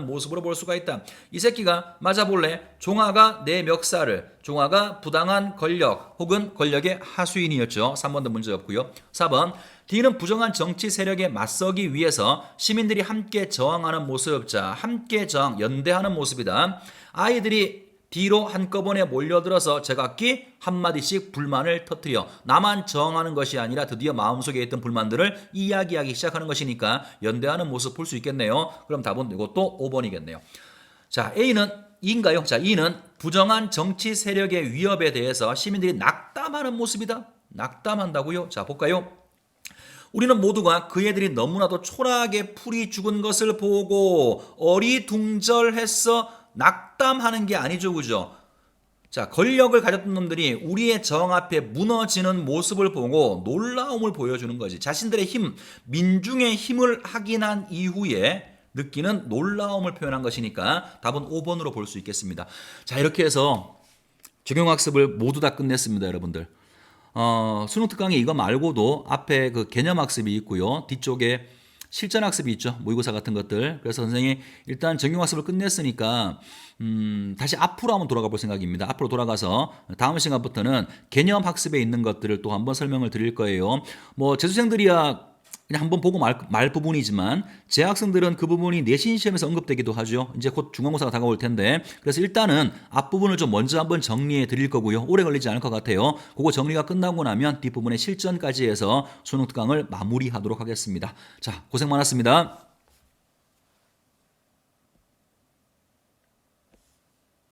모습으로 볼 수가 있다. 이 새끼가 맞아볼래? 종아가 내 멱살을, 종아가 부당한 권력 혹은 권력의 하수인이었죠. 3번도 문제 없고요. 4번. D는 부정한 정치 세력에 맞서기 위해서 시민들이 함께 저항하는 모습. 자, 함께 저항, 연대하는 모습이다. 아이들이 D로 한꺼번에 몰려들어서 제각기 한마디씩 불만을 터뜨려 나만 저항하는 것이 아니라 드디어 마음속에 있던 불만들을 이야기하기 시작하는 것이니까 연대하는 모습 볼 수 있겠네요. 그럼 답은 이것도 5번이겠네요. 자, A는 E인가요? 자, E는 부정한 정치 세력의 위협에 대해서 시민들이 낙담하는 모습이다. 낙담한다고요? 자, 볼까요? 우리는 모두가 그 애들이 너무나도 초라하게 풀이 죽은 것을 보고 어리둥절해서 낙담하는 게 아니죠, 그죠? 자, 권력을 가졌던 놈들이 우리의 저항 앞에 무너지는 모습을 보고 놀라움을 보여주는 거지. 자신들의 힘, 민중의 힘을 확인한 이후에 느끼는 놀라움을 표현한 것이니까 답은 5번으로 볼 수 있겠습니다. 자, 이렇게 해서 적용학습을 모두 다 끝냈습니다, 여러분들. 수능 특강에 이거 말고도 앞에 그 개념학습이 있고요. 뒤쪽에 실전학습이 있죠. 모의고사 같은 것들. 그래서 선생님이 일단 적용학습을 끝냈으니까 다시 앞으로 한번 돌아가 볼 생각입니다. 앞으로 돌아가서 다음 시간부터는 개념학습에 있는 것들을 또 한번 설명을 드릴 거예요. 뭐 재수생들이야 그냥 한번 보고 말 부분이지만 재학생들은 그 부분이 내신 시험에서 언급되기도 하죠. 이제 곧 중간고사가 다가올 텐데 그래서 일단은 앞부분을 좀 먼저 한번 정리해 드릴 거고요. 오래 걸리지 않을 것 같아요. 그거 정리가 끝나고 나면 뒷부분의 실전까지 해서 수능 특강을 마무리하도록 하겠습니다. 자, 고생 많았습니다.